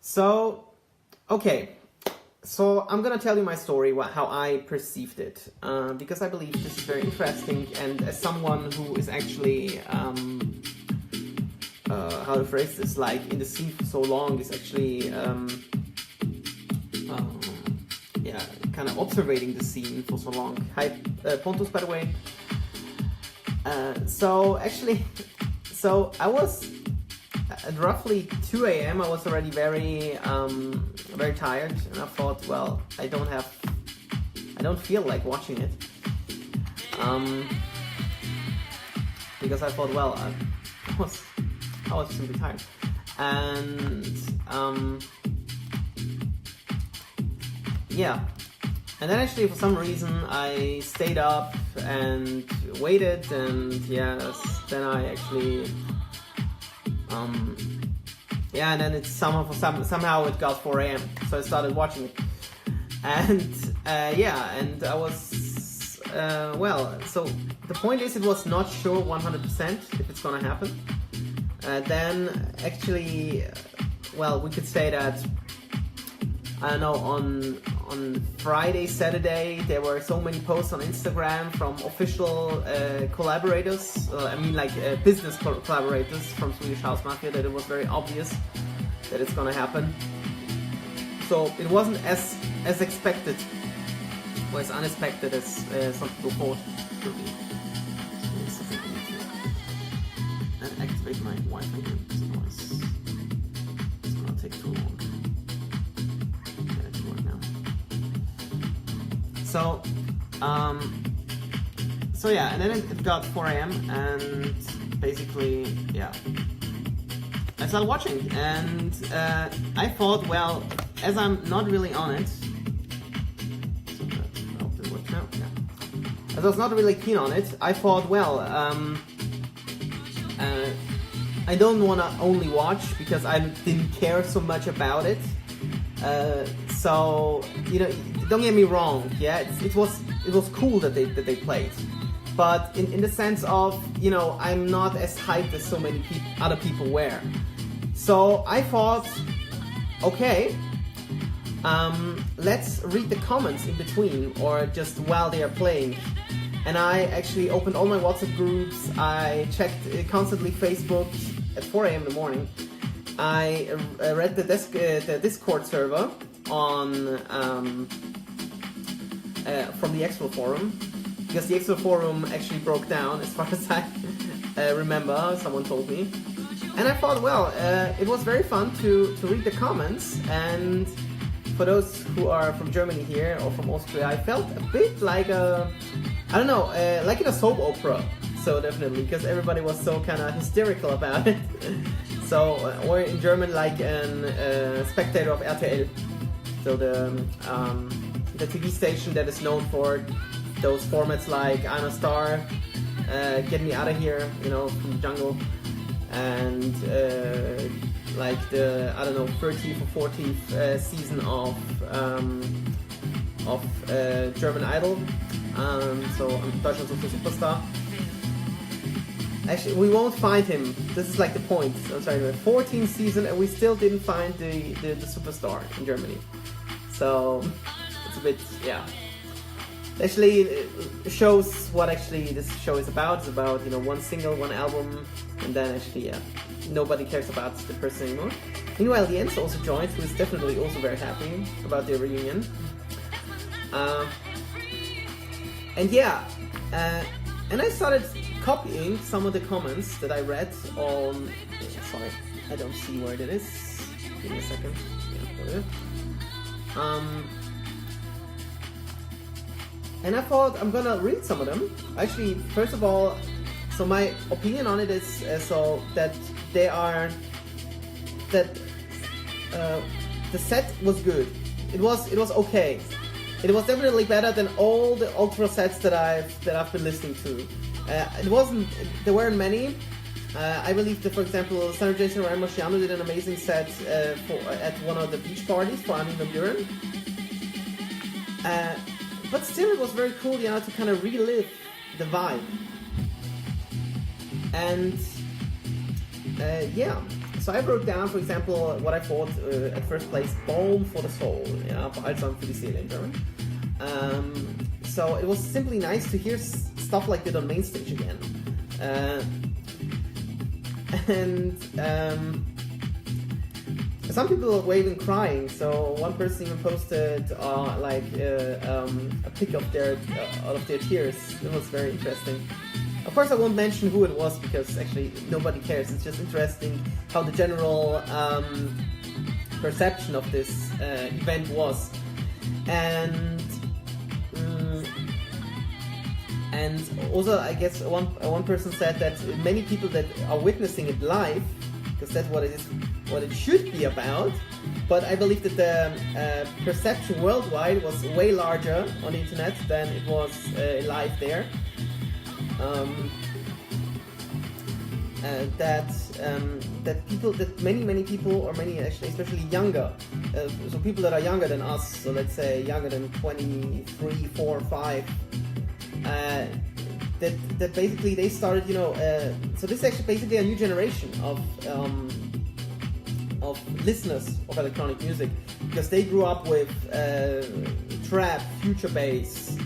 So, okay. So I'm gonna tell you my story, how I perceived it, because I believe this is very interesting, and as someone who is actually, how to phrase this, like in the scene for so long, is actually, kind of observing the scene for so long. Hi, Pontus, by the way. So I was at roughly 2 a.m. I was already very tired, and I thought, well, I don't feel like watching it, because I thought, well, I was simply tired, and and then actually for some reason I stayed up and waited, and then I actually and then it's somehow it got 4 a.m. So I started watching it, and and I was so the point is, it was not sure 100% if it's gonna happen. Then actually, we could say that, I don't know, on Friday, Saturday, there were so many posts on Instagram from official collaborators, business collaborators from Swedish House Mafia, that it was very obvious that it's gonna happen. So it wasn't as expected, or as unexpected as some people thought it would be. So I need to activate my Wi-Fi here, because otherwise it's gonna take too long. And then it got 4 a.m. and basically, I started watching, and I thought, well, as I'm not really on it, as I was not really keen on it, I thought, well, I don't want to only watch because I didn't care so much about it. So, don't get me wrong, it was cool that they played, but in the sense of, I'm not as hyped as so many other people were. So I thought, okay, let's read the comments in between, or just while they are playing. And I actually opened all my WhatsApp groups. I checked constantly Facebook at 4 a.m. in the morning. I read the Discord server on from the Expo forum, because the Expo forum actually broke down, as far as I remember. Someone told me, and I thought, well, it was very fun to read the comments. And for those who are from Germany here or from Austria, I felt a bit like like in a soap opera. So definitely, because everybody was so kind of hysterical about it. So, or in German, like a spectator of RTL, so the TV station that is known for those formats like I'm a Star, Get Me Out of Here, from the jungle, and like the 30th or 40th season of German Idol. So Deutschland sucht den Superstar. Actually, we won't find him. This is like the point. I'm sorry, the 14th season, and we still didn't find the superstar in Germany. So it's a bit, Actually, it shows what actually this show is about. It's about, one single, one album, and then actually, nobody cares about the person anymore. Meanwhile, the Jens also joined, who is definitely also very happy about their reunion. And I started copying some of the comments that I read on. Sorry, I don't see where it is. Give me a second. And I thought I'm gonna read some of them. Actually, first of all, so my opinion on it is that the set was good. It was okay. It was definitely better than all the ultra sets that I've been listening to. There weren't many. I believe that, for example, Sandra Jason and Ryan Marciano did an amazing set at one of the beach parties for Armin van Buren. But still, it was very cool, to kind of relive the vibe. And So I wrote down, for example, what I thought at first place, Balm for the Soul, yeah, Balsam für die Seele in German. So it was simply nice to hear stuff like that on main stage again. Some people were even crying. So one person even posted a pic of their out of their tears. It was very interesting. Of course, I won't mention who it was because actually nobody cares. It's just interesting how the general perception of this event was, and also I guess one person said that many people that are witnessing it live, because that's what it is, what it should be about. But I believe that the perception worldwide was way larger on the internet than it was live there. That many people, or many actually, especially younger, so people that are younger than us, so let's say younger than 23, 4, 5, that basically they started, so this is actually basically a new generation of listeners of electronic music, because they grew up with trap, future bass,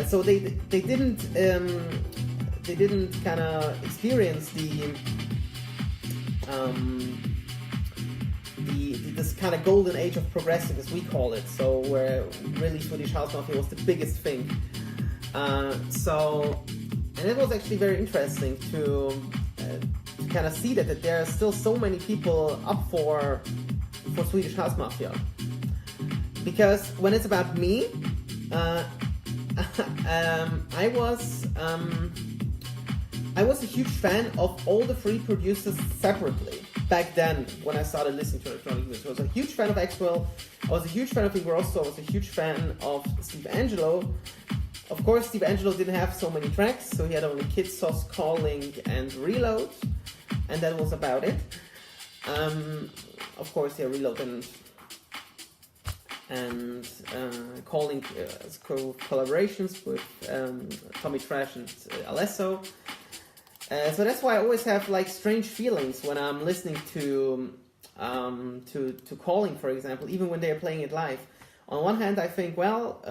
so they didn't kind of experience this kind of golden age of progressive, as we call it. So where really Swedish House Mafia was the biggest thing. And it was actually very interesting to kind of see that there are still so many people up for Swedish House Mafia. Because when it's about me, I was a huge fan of all the three producers separately back then when I started listening to electronic music. I was a huge fan of Axwell, I was a huge fan of Ingrosso, I was a huge fan of Steve Angello. Of course, Steve Angello didn't have so many tracks, so he had only Kid Sauce, Calling, and Reload, and that was about it. Of course, Reload and Calling collaborations with Tommy Trash and Alesso. So that's why I always have like strange feelings when I'm listening to Calling, for example, even when they're playing it live. On one hand, I think, well,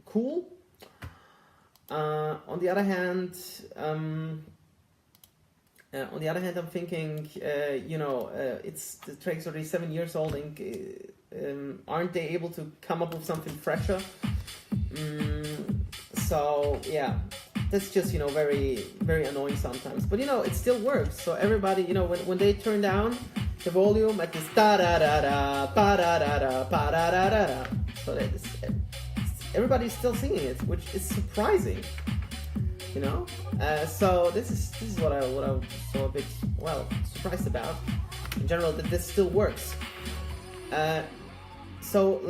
cool. On the other hand, I'm thinking, it's the track's already 7 years old, and aren't they able to come up with something fresher? So yeah, that's just very very annoying sometimes. But it still works. So everybody, when they turn down the volume at this da da da da ba da da da ba da da da da, so everybody's still singing it, which is surprising. So this is what I was so a bit surprised about. In general, that this still works. So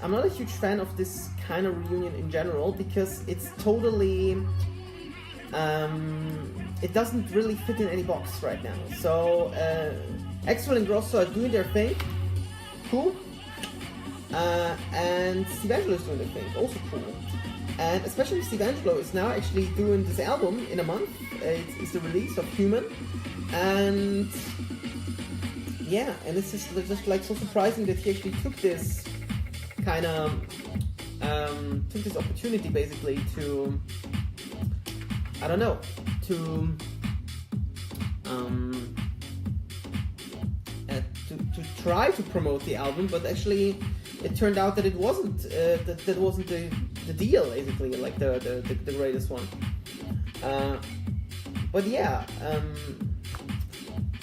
I'm not a huge fan of this kind of reunion in general, because it's totally it doesn't really fit in any box right now. So Axwell and Ingrosso are doing their thing, cool, and Steve Angello is doing their thing, also cool. And especially Steve Angello is now actually doing this album in a month. It's the release of Human, and yeah, and it's just like so surprising that he actually took this kind of took this opportunity basically to try to promote the album, but actually it turned out that it wasn't that wasn't the deal, basically, like the greatest one. But yeah,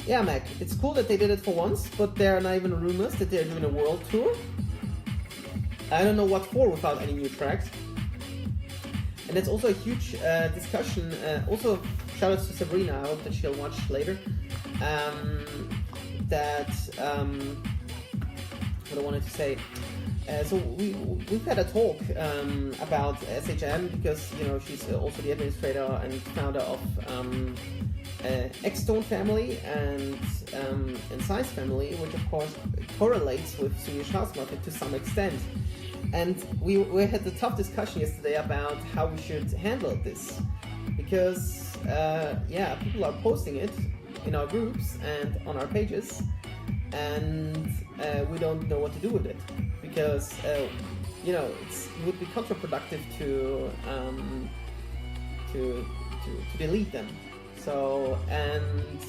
Mac, it's cool that they did it for once, but there are not even rumors that they're doing a world tour. I don't know what for without any new tracks. And that's also a huge discussion. Also, shout out to Sabrina, I hope that she'll watch later. What I wanted to say. So we've had a talk about SHM, because she's also the administrator and founder of X-Stone family and Science family, which of course correlates with Swedish House Mafia to some extent. And we had a tough discussion yesterday about how we should handle this, because people are posting it in our groups and on our pages, and we don't know what to do with it because it would be counterproductive to delete them. So, and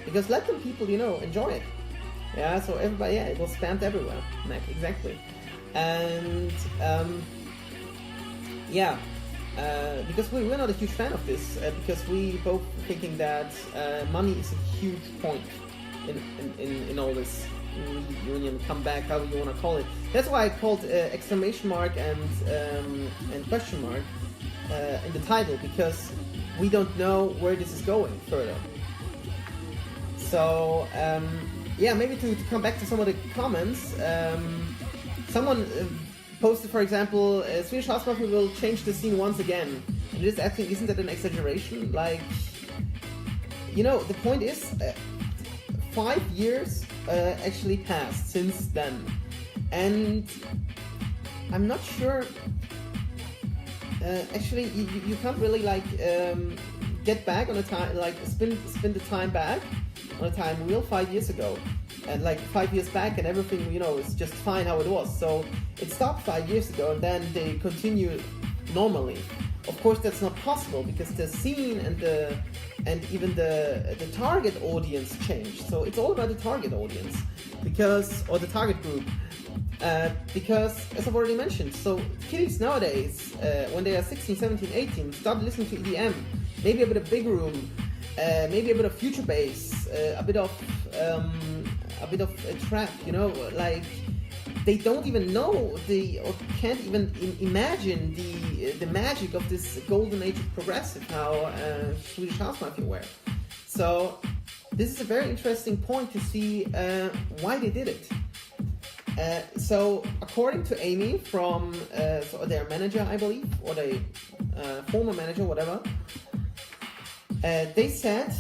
because let them people enjoy it. Yeah, so everybody, it was spammed everywhere. Exactly. And because we're not a huge fan of this, because we both thinking that money is a huge point in all this reunion, comeback, however you want to call it. That's why I called exclamation mark and question mark in the title, because we don't know where this is going further. So maybe to come back to some of the comments, someone posted, for example, Swedish House Mafia will change the scene once again. And this actually, isn't that an exaggeration? Like, the point is, 5 years actually passed since then, and I'm not sure. Actually, you can't really get back on a time, spin the time back on a time wheel 5 years ago, and 5 years back, and everything is just fine how it was. So it stopped 5 years ago, and then they continue normally. Of course, that's not possible because the scene and even the target audience changed. So it's all about the target audience, or the target group. Because, as I've already mentioned, so kids nowadays, when they are 16, 17, 18, start listening to EDM, maybe a bit of big room, maybe a bit of future bass, a bit of a trap, they don't even know or can't even imagine the magic of this golden age of progressive, how Swedish House Mafia were. So this is a very interesting point to see why they did it. So according to Amy from their manager, I believe, or their former manager, whatever, they said,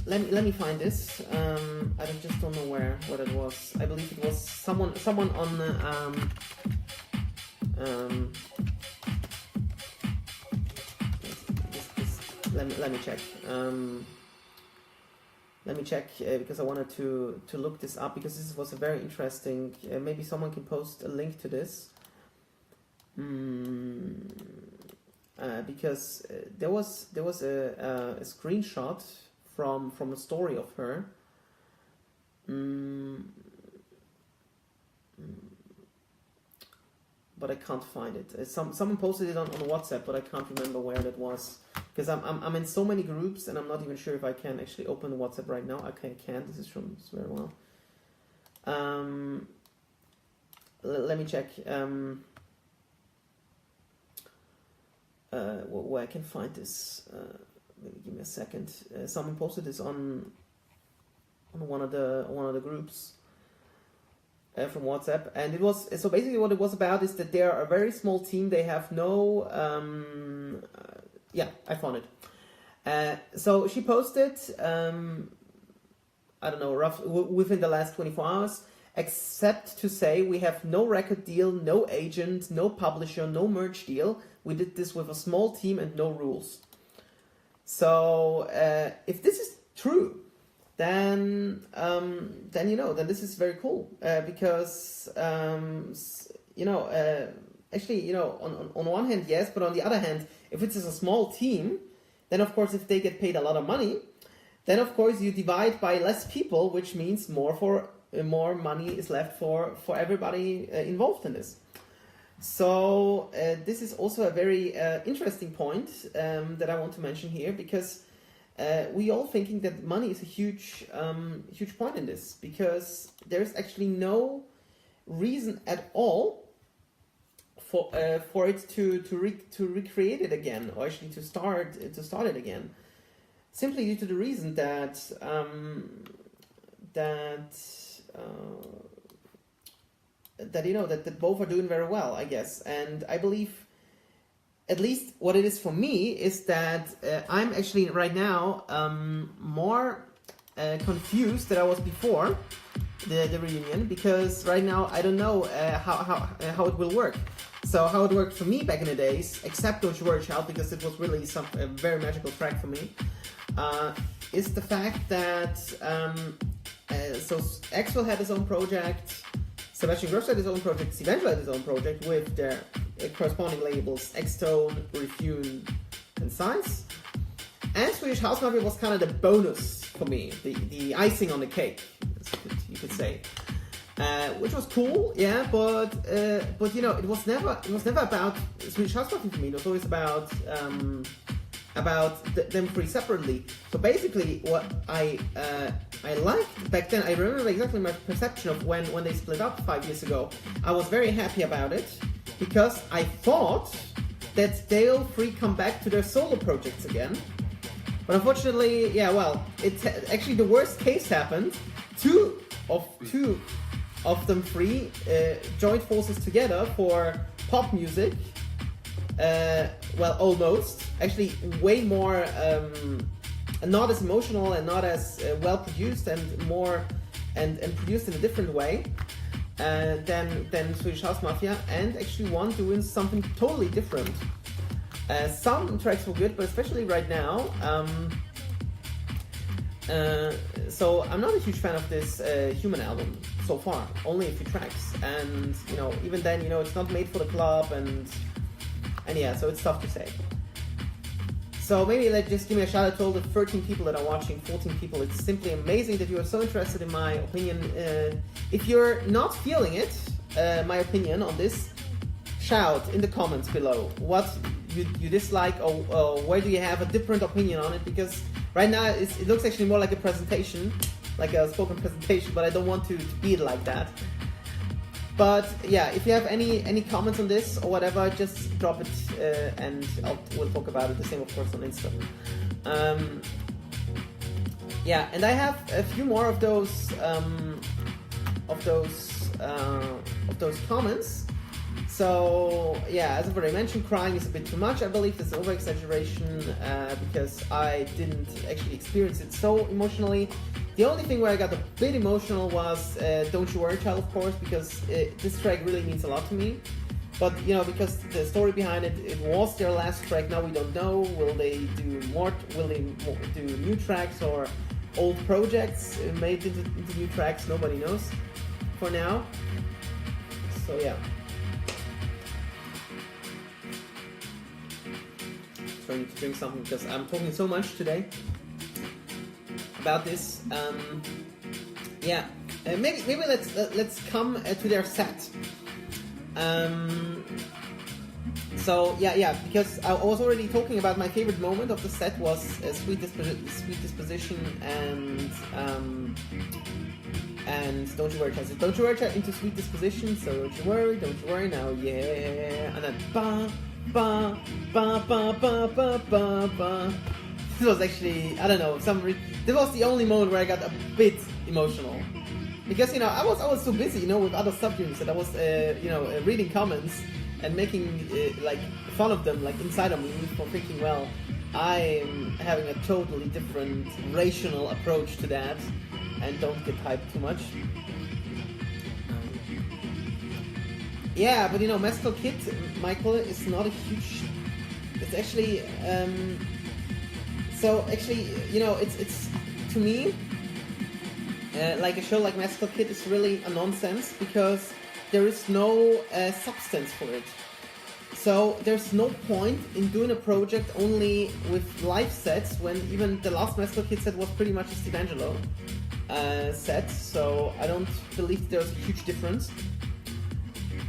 let me find this. I just don't know what it was. I believe it was someone on let me check. Let me check because I wanted to look this up, because this was a very interesting. Maybe someone can post a link to this. Because there was a screenshot from a story of her. But I can't find it. Someone posted it on WhatsApp, but I can't remember where that was, because I'm in so many groups and I'm not even sure if I can actually open the WhatsApp right now. Okay, I can. This is from very well. Let me check. Where I can find this. Maybe give me a second. Someone posted this on one of the groups from WhatsApp, and it was so basically what it was about is that they are a very small team. They have no. I found it. So she posted. I don't know, within the last 24 hours. Except to say we have no record deal, no agent, no publisher, no merch deal. We did this with a small team and no rules. So if this is true, then this is very cool because actually on one hand yes, but on the other hand, if it's a small team, then of course if they get paid a lot of money, then of course you divide by less people, which means more money is left for everybody involved in this. So this is also a very interesting point that I want to mention here, because we all thinking that money is a huge point in this, because there's actually no reason at all for it to recreate it again, or actually to start it again, simply due to the reason that that both are doing very well, I guess. And I believe, at least what it is for me, is that I'm actually right now more confused than I was before the reunion, because right now I don't know how it will work. So how it worked for me back in the days, except Don't You Worry Child, because it was really a very magical track for me. is the fact that so Axel had his own project, Sebastian Ingrosso had his own project, Steve Angello had his own project with their corresponding labels X-Tone, Refune, and Size. And Swedish House Mafia was kind of the bonus for me, the icing on the cake, you could say. Which was cool, yeah, but you know, it was never about Swedish House Mafia for me. It was always about them three separately. So basically, what I liked back then, I remember exactly my perception of when they split up 5 years ago. I was very happy about it because I thought that they'll three come back to their solo projects again. But unfortunately, yeah, well, actually the worst case happened. Two of them three joined forces together for pop music. Well, almost. Actually, way more, not as emotional and not as well produced and more and produced in a different way than Swedish House Mafia. And actually, one doing something totally different. Some tracks were good, but especially right now. So I'm not a huge fan of this Human album so far. Only a few tracks, and you know, even then, you know, it's not made for the club, and yeah, so it's tough to say. So maybe let's just give me a shout out to all the 13 people that are watching, 14 people. It's simply amazing that you are so interested in my opinion. If you're not feeling it, my opinion on this, shout in the comments below what you dislike, or where do you have a different opinion on it, because right now it looks actually more like a presentation, like a spoken presentation, but I don't want to be like that. But yeah, if you have any comments on this or whatever, just drop it and we'll talk about it. The same, of course, on Insta. Yeah, and I have a few more of those comments. So yeah, as I've already mentioned, crying is a bit too much. I believe that's over-exaggeration because I didn't actually experience it so emotionally. The only thing where I got a bit emotional was Don't You Worry Child, of course, because this track really means a lot to me. But you know, because the story behind it, it was their last track. Now we don't know. Will they do more? Will they do new tracks or old projects made into new tracks? Nobody knows for now. So yeah. So I need to drink something because I'm talking so much today about this. Yeah, maybe let's come to their set. So yeah, because I was already talking about my favorite moment of the set was Sweet Disposition and Don't You Worry Child. Don't You Worry Child into Sweet Disposition. So don't you worry now, yeah, and then ba ba ba ba ba ba ba ba. This was actually, I don't know, this was the only moment where I got a bit emotional. Because, you know, I was so busy, you know, with other subunits that I was, reading comments and making, like, fun of them, like, inside of me for thinking, well, I'm having a totally different rational approach to that and don't get hyped too much. Yeah, but, you know, Mescal Kid, Michael, is not a huge... It's actually... So actually, you know, it's to me, like a show like Mescal Kid is really a nonsense because there is no substance for it. So there's no point in doing a project only with live sets when even the last Mescal Kid set was pretty much a Steve Angello set. So I don't believe there's a huge difference.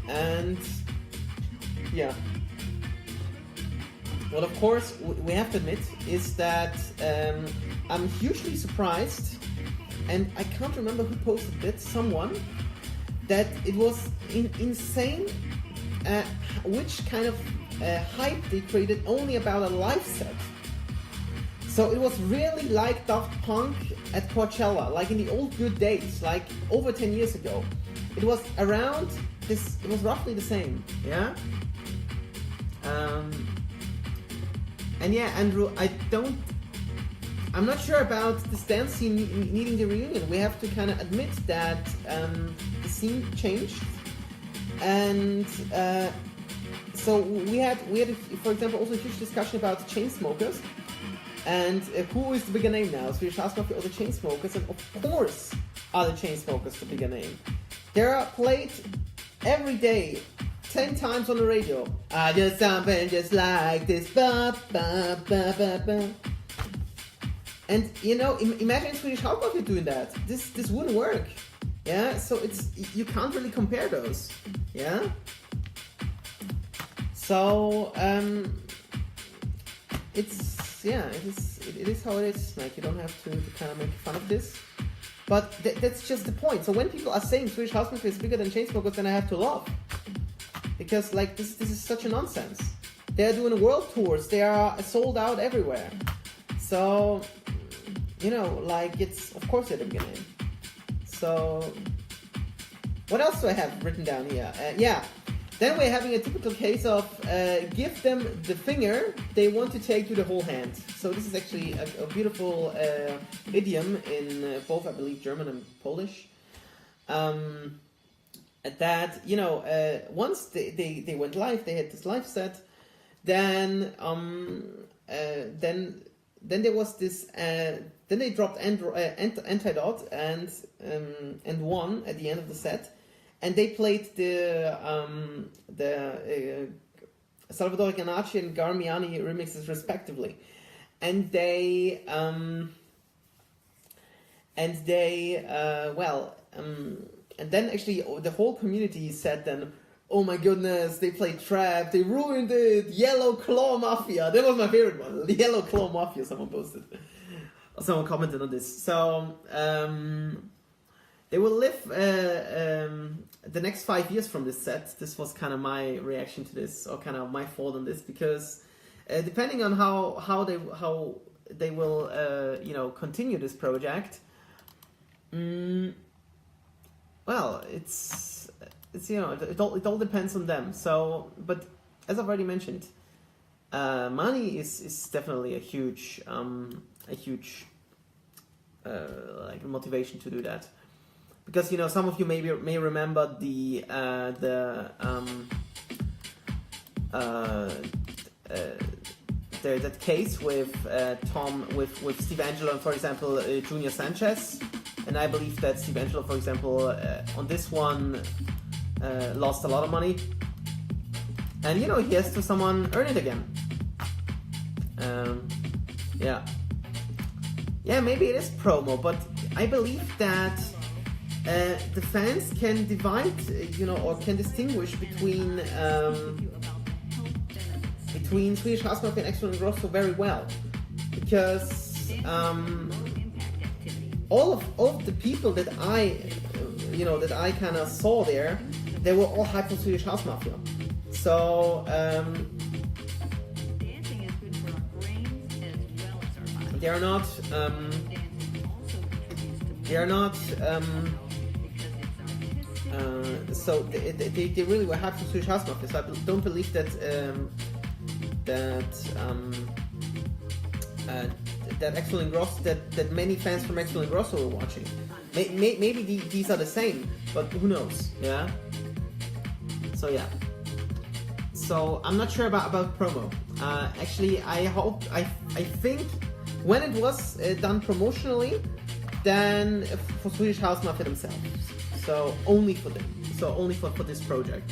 And yeah. What of course we have to admit is that I'm hugely surprised, and I can't remember who posted it, someone, that it was insane which kind of hype they created only about a live set. So it was really like Daft Punk at Coachella, like in the old good days, like over 10 years ago. It was around this, it was roughly the same, yeah? And yeah, Andrew, I'm not sure about this dance scene needing the reunion. We have to kind of admit that the scene changed, and so we had, for example, also a huge discussion about chain smokers, And who is the bigger name now? Swedish House Mafia or the Chainsmokers? And of course are the Chainsmokers the bigger name. They are played every day, 10 times on the radio. I just something just like this. Ba, ba, ba, ba, ba. And you know, imagine Swedish House Mafia doing that. This wouldn't work. Yeah, so you can't really compare those. Yeah. So it is how it is. Like, you don't have to kind of make fun of this, but that's just the point. So when people are saying Swedish House Mafia is bigger than Chainsmokers, then I have to laugh, because like this is such a nonsense. They are doing world tours. They are sold out everywhere. So you know, like, it's of course they're the beginning. So what else do I have written down here? Then we're having a typical case of give them the finger they want to take to the whole hand. So this is actually a beautiful idiom in both, I believe, German and Polish. That, you know, once they went live, they had this live set. Then there was this. Then they dropped Antidot and won at the end of the set. And they played the Salvatore Ganacci and Garmiani remixes respectively, and then actually the whole community said then, oh my goodness, they played trap, they ruined it, Yellow Claw Mafia. That was my favorite one, the Yellow Claw Mafia. Someone posted, someone commented on this. So they will live the next 5 years from this set. This was kind of my reaction to this, or kind of my fault on this, because depending on how they will you know, continue this project, well, it's you know, it all depends on them. So, but as I've already mentioned, money is definitely a huge like motivation to do that. Because, you know, some of you may remember that case with with Steve Angello and, for example, Junior Sanchez, and I believe that Steve Angello, for example, on this one lost a lot of money, and you know, he has to someone earn it again. Yeah, maybe it is promo, but I believe that. The fans can divide, you know, or can distinguish between Swedish House Mafia and Axel Ingrosso very well, because all of the people that I kind of saw there, they were all hyped for Swedish House Mafia. So they are not. So they really were happy for Swedish House Mafia. So I don't believe that Axel Ingrosso, that many fans from Axel Ingrosso were watching. Maybe these are the same, but who knows? Yeah. So yeah. So I'm not sure about promo. Actually, I think when it was done promotionally, then for Swedish House Mafia themselves. So only for them. So only for this project.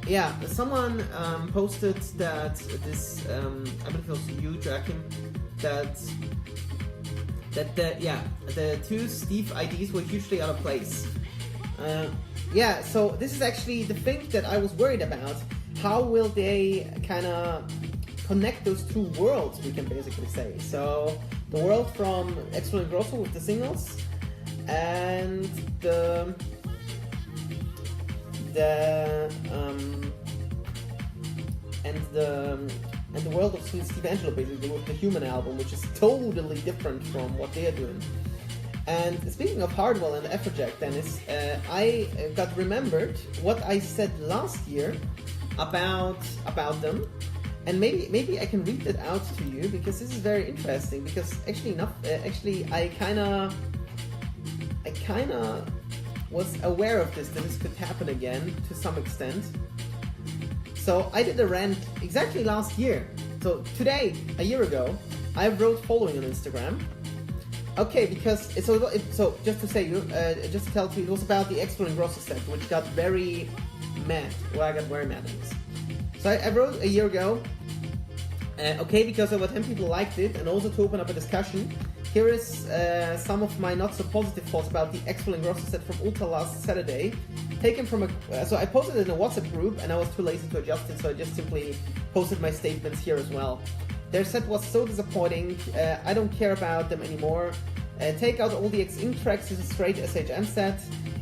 Yeah, someone posted that this, I believe it was you, Joachim, that the two Steve IDs were hugely out of place. Yeah, so this is actually the thing that I was worried about. How will they kind of connect those two worlds, we can basically say. So the world from Axel Ingrosso with the singles, and the world of Steve Angello, basically, with the Human album, which is totally different from what they are doing. And speaking of Hardwell and Afrojack, Dennis, I got remembered what I said last year about them, and maybe I can read it out to you, because this is very interesting. Because actually, I kind of was aware of this, that this could happen again to some extent. So I did a rant exactly last year so today, a year ago, I wrote following on Instagram. Okay, because so just to say, just to tell you, it was about the Expo Ingrosso set, which got very mad. Well, I got very mad on this. So I wrote a year ago. Okay, because over 10 people liked it, and also to open up a discussion. Here is some of my not so positive thoughts about the Expo Ingrosso set from Ultra last Saturday. Taken from so I posted it in a WhatsApp group, and I was too lazy to adjust it, so I just simply posted my statements here as well. Their set was so disappointing, I don't care about them anymore. Take out all the X-Ink tracks, it's a straight SHM set.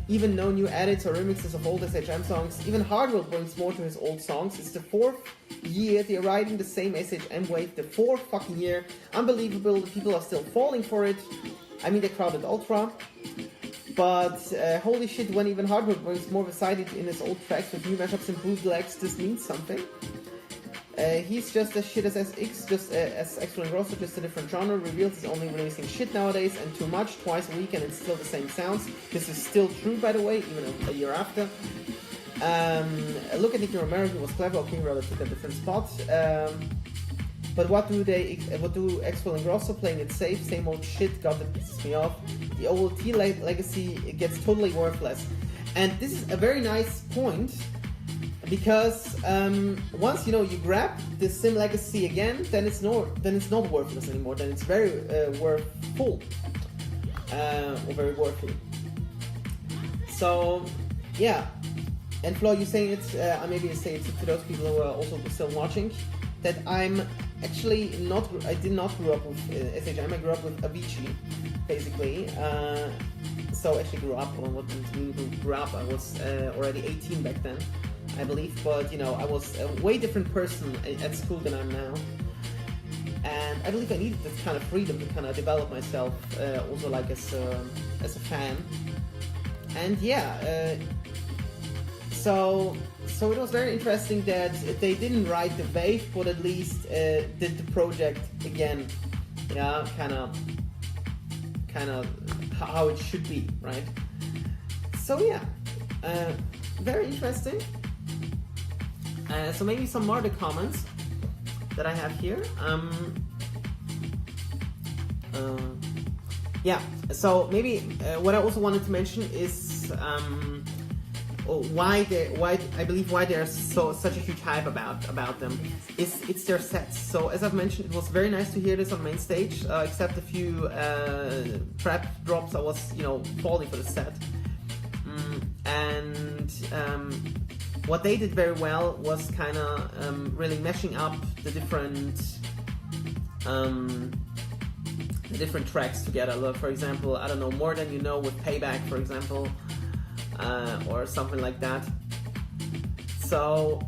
Even no new edits or remixes of old SHM songs. Even Hardwell brings more to his old songs. It's the 4th year they're riding the same SHM wave, the 4th fucking year. Unbelievable, people are still falling for it. I mean, they crowded Ultra. But holy shit, when even Hardwell brings more of a side in his old tracks with new mashups and bootlegs, this means something. He's just as shit as SX, just as Expo Ingrosso, just a different genre. Reveals he's only releasing shit nowadays and too much, twice a week, and it's still the same sounds. This is still true, by the way, even a year after. Look at Nicky Romero, he was clever. Okay, rather took a different spot. But what do Expo Ingrosso playing it safe? Same old shit. God, that pisses me off. The OLT legacy gets totally worthless, and this is a very nice point. Because once you grab the sim legacy again, then it's not worthless anymore. Then it's very worthful or very worthy. So yeah, and Flo, you saying it? I maybe say it to those people who are also still watching that I'm actually not. I did not grow up with SHM. I grew up with Avicii, basically. So actually grew up. Well, what does it mean grew up? I was already 18 back then, I believe, but I was a way different person at school than I'm now, and I believe I needed this kind of freedom to kind of develop myself, also like as a fan, and yeah, so it was very interesting that they didn't ride the wave, but at least did the project again, kind of how it should be, right? So yeah, very interesting. So maybe some more of the comments that I have here. Yeah, so maybe what I also wanted to mention is why there's such a huge hype about them. It's their sets. So as I've mentioned, it was very nice to hear this on main stage. Except a few trap drops, I was falling for the set. What they did very well was kind of really meshing up the different tracks together. For example, I don't know, More Than You Know with Payback, for example, or something like that. So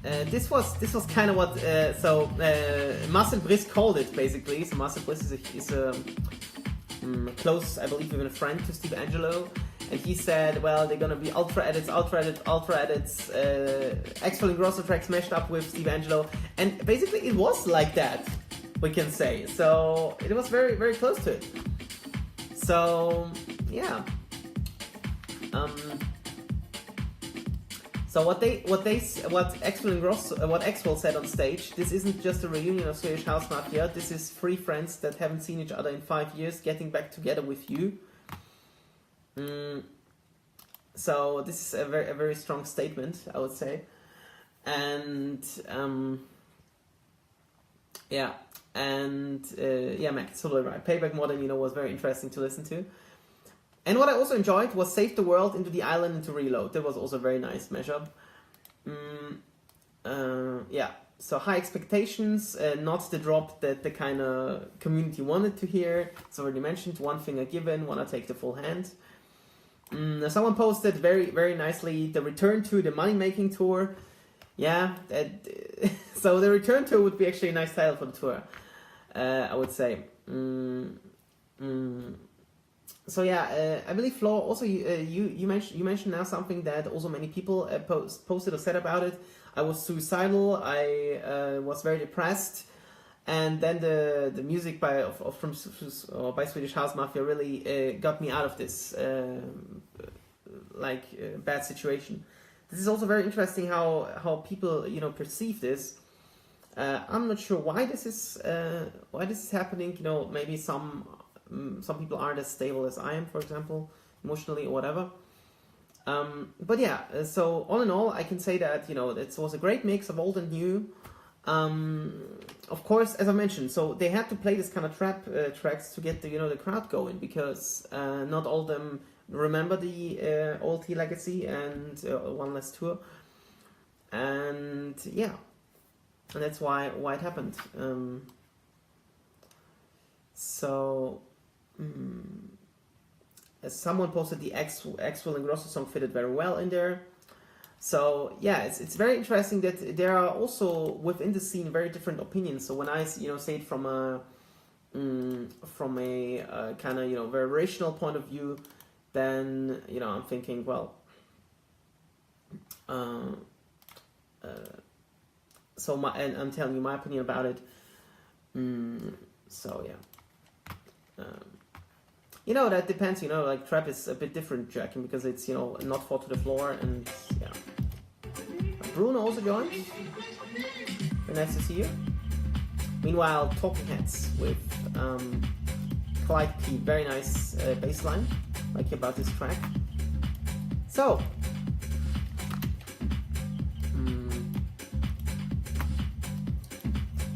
this was kind of what Marcel Brice called it, basically. So Marcel Brice is a close, I believe, even a friend to Steve Angello. And he said, well, they're gonna be ultra edits, Expo Ingrosso tracks meshed up with Steve Angello, and basically it was like that, we can say. So it was very, very close to it. So yeah. So what Expo said on stage, this isn't just a reunion of Swedish House Mafia. This is three friends that haven't seen each other in 5 years getting back together with you. So this is a very strong statement, I would say, and Mac is totally right. Payback More Than You Know was very interesting to listen to, and what I also enjoyed was Save the World, Into the Island, Into Reload. That was also a very nice mashup. So high expectations, not the drop that the kind of community wanted to hear. It's already mentioned. One finger given, wanna take the full hand. Someone posted very, very nicely the return to the money making tour. Yeah, so the return tour would be actually a nice title for the tour, I would say. So yeah, I believe Flo, also you mentioned now something that also many people posted or said about it. I was suicidal. I was very depressed. And then the music by Swedish House Mafia really got me out of this bad situation. This is also very interesting how people perceive this. I'm not sure why this is happening. You know, maybe some people aren't as stable as I am, for example, emotionally or whatever. But yeah, so all in all, I can say that, you know, it was a great mix of old and new. Of course, as I mentioned, so they had to play this kind of trap tracks to get the, you know, the crowd going, because not all of them remember the old T Legacy and One Last Tour, and yeah, and that's why it happened. Someone posted the Axel Ingrosso song fitted very well in there. So yeah, it's very interesting that there are also within the scene very different opinions. So when I, you know, say it from a kind of, you know, very rational point of view, then, you know, I'm thinking, well, and I'm telling you my opinion about it. So yeah. You know, that depends, you know, like trap is a bit different, Jacking, because it's, you know, not fall to the floor, and yeah. Bruno also joined. Very nice to see you. Meanwhile, Talking Heads with Clyde P. Very nice bass line, like about this track. So,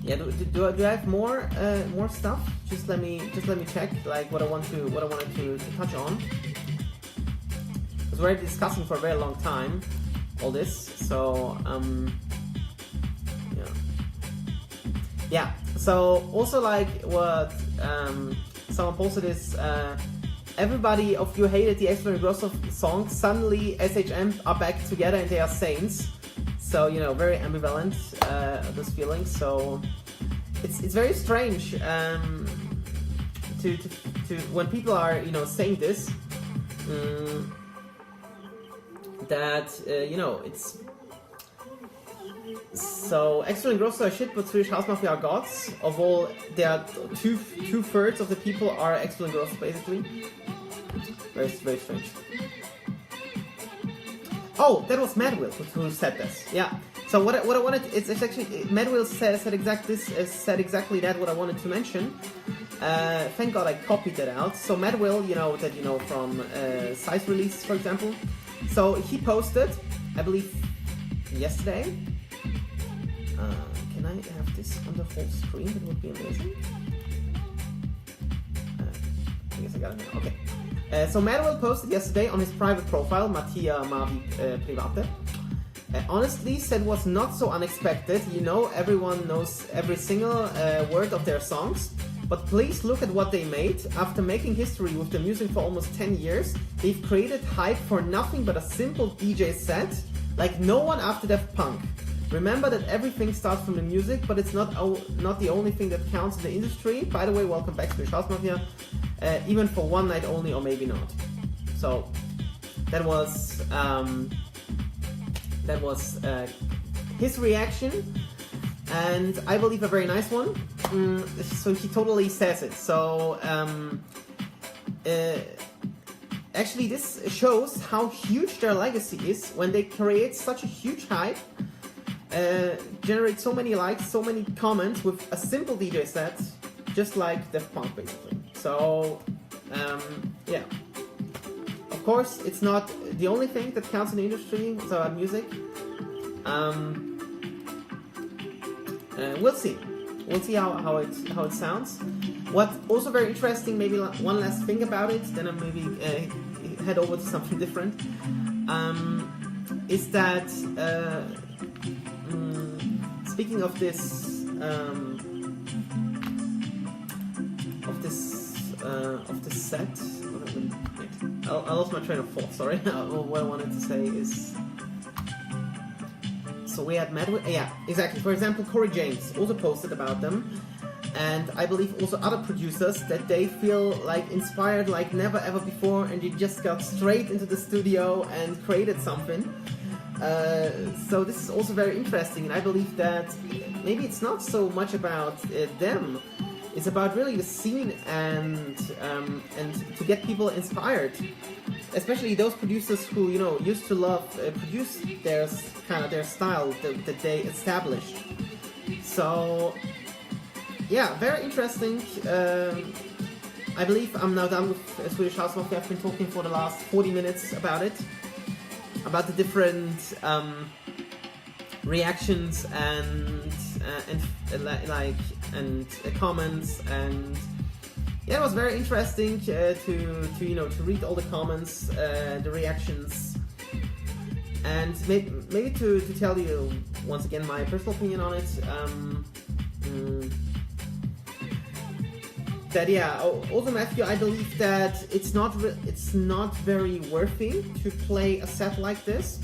yeah, do I have more stuff? Just let me check, like what I wanted to touch on. Because we're discussing for a very long time all this, so yeah. So also, like what someone posted is, everybody of you hated the Sebastian Ingrosso song. Suddenly SHM are back together and they are saints. So, you know, very ambivalent, this feeling. So it's very strange to when people are, you know, saying this, that you know, it's so Sebastian Ingrosso are shit, but Swedish House Mafia are gods. Of all, there are two-thirds of the people are Sebastian Ingrosso, basically. Very strange. Oh, that was Madwill who said this. Yeah. So what I wanted, it's actually Madwill said exactly that what I wanted to mention. Thank God I copied that out. So Madwill, you know, that you know from Size Release, for example. So he posted, I believe, yesterday. Can I have this on the whole screen? That would be amazing. I guess I got it now. Okay. So Madwill posted yesterday on his private profile, Mattia Mavi Private. Honestly, said was not so unexpected. You know, everyone knows every single word of their songs. But please look at what they made. After making history with the music for almost 10 years, they've created hype for nothing but a simple DJ set, like no one after Daft Punk. Remember that everything starts from the music, but it's not the only thing that counts in the industry. By the way, welcome back to House Mafia. Even for one night only, or maybe not. So that was his reaction, and I believe a very nice one. So he totally says it. So actually, this shows how huge their legacy is when they create such a huge hype. Generate so many likes, so many comments with a simple DJ set, just like Daft Punk basically. So, yeah. Of course, it's not the only thing that counts in the industry, it's about music. We'll see. We'll see how it sounds. What's also very interesting, maybe one last thing about it, then I maybe head over to something different, is that speaking of this set, I lost my train of thought. Sorry. What I wanted to say is, so we had Madwill. Yeah, exactly. For example, Corey James also posted about them, and I believe also other producers that they feel like inspired like never ever before, and they just got straight into the studio and created something. So this is also very interesting, and I believe that maybe it's not so much about them. It's about really the scene and to get people inspired, especially those producers who, you know, used to love produce their style that they established. So yeah, very interesting. I believe I'm now done with Swedish House Mafia. I've been talking for the last 40 minutes about it, about the different reactions and comments, and yeah, it was very interesting to read all the comments, the reactions, and maybe to tell you once again my personal opinion on it. That yeah, also Matthew, I believe that it's not very worthy to play a set like this,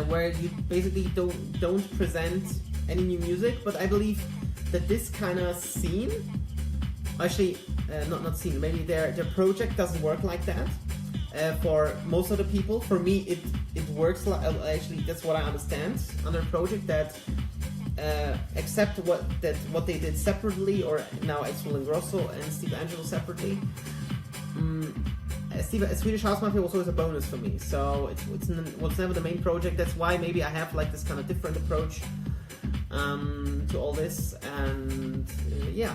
where you basically don't present any new music. But I believe that this kind of scene, actually not scene, maybe their project doesn't work like that. For most of the people, for me it works like, actually that's what I understand under a project, that except what they did separately, or now Steve Angello and Steve Angello separately. Swedish House Mafia was always a bonus for me, so it was never the main project. That's why maybe I have like this kind of different approach to all this, and yeah.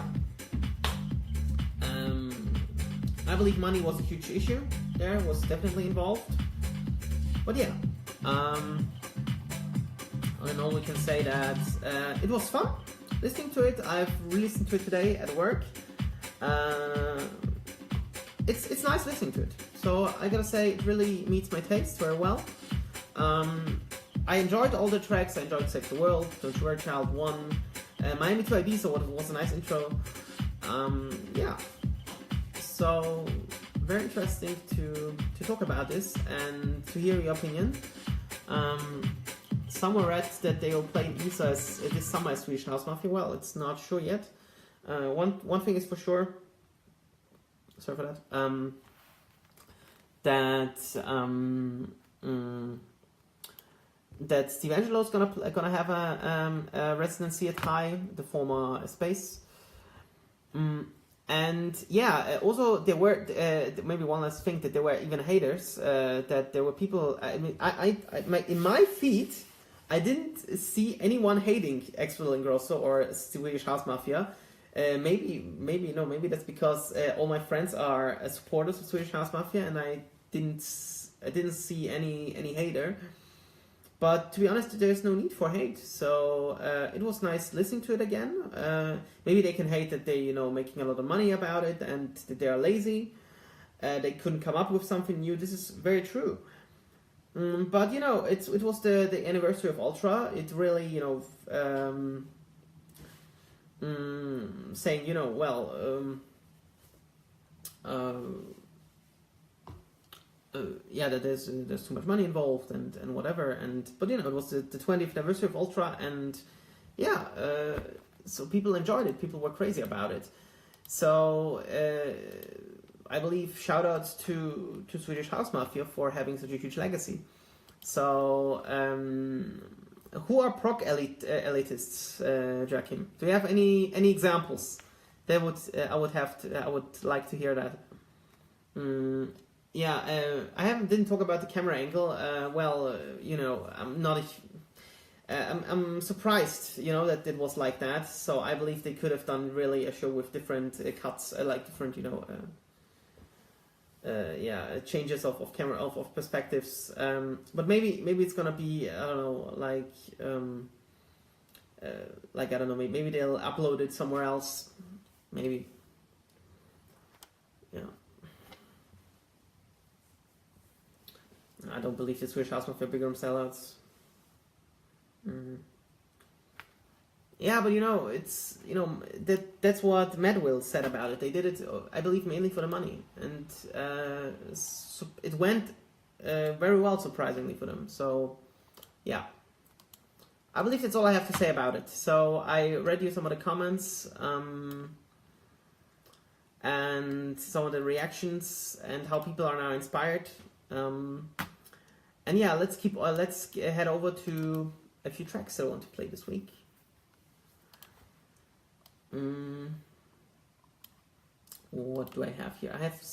I believe money was a huge issue there, was definitely involved. But yeah, all in all we can say that it was fun listening to it. I've re-listened to it today at work. It's nice listening to it. So I gotta say it really meets my taste very well. I enjoyed all the tracks. I enjoyed Save the World, Don't You Worry Child 1, Miami to Ibiza was a nice intro. Yeah. So very interesting to talk about this and to hear your opinion. Somewhere read that they will play in Ibiza this summer as Swedish House Mafia. Well, it's not sure yet. One thing is for sure. Sorry for that. That Steve Angello is gonna have a residency at High, the former Space. And yeah, also there were maybe one last thing, that there were even haters. That there were people. I mean, in my feed, I didn't see anyone hating Steve Angello or Swedish House Mafia. Maybe that's because all my friends are supporters of Swedish House Mafia, and I didn't see any hater. But to be honest, there's no need for hate. So it was nice listening to it again. Maybe they can hate that they making a lot of money about it and that they are lazy. They couldn't come up with something new. This is very true. But it was the anniversary of Ultra. It really saying that there's too much money involved and whatever, but it was the 20th anniversary of Ultra, and yeah, so people enjoyed it. People were crazy about it. So I believe shoutouts to Swedish House Mafia for having such a huge legacy. So who are prog elitists, Joachim? Do you have any examples? I would like to hear that. Yeah, I didn't talk about the camera angle. I'm not I'm surprised, that it was like that. So I believe they could have done really a show with different cuts, like different, changes of camera, of perspectives. But maybe it's gonna be, I don't know, I don't know, maybe they'll upload it somewhere else. Maybe. Yeah. I don't believe the Swedish House Mafia bigger sellouts. Yeah, but it's that's what Madwill said about it. They did it, I believe, mainly for the money, and it went very well, surprisingly, for them. So yeah, I believe that's all I have to say about it. So I read you some of the comments and some of the reactions and how people are now inspired. And yeah, let's head over to a few tracks that I want to play this week. What do I have here? I have so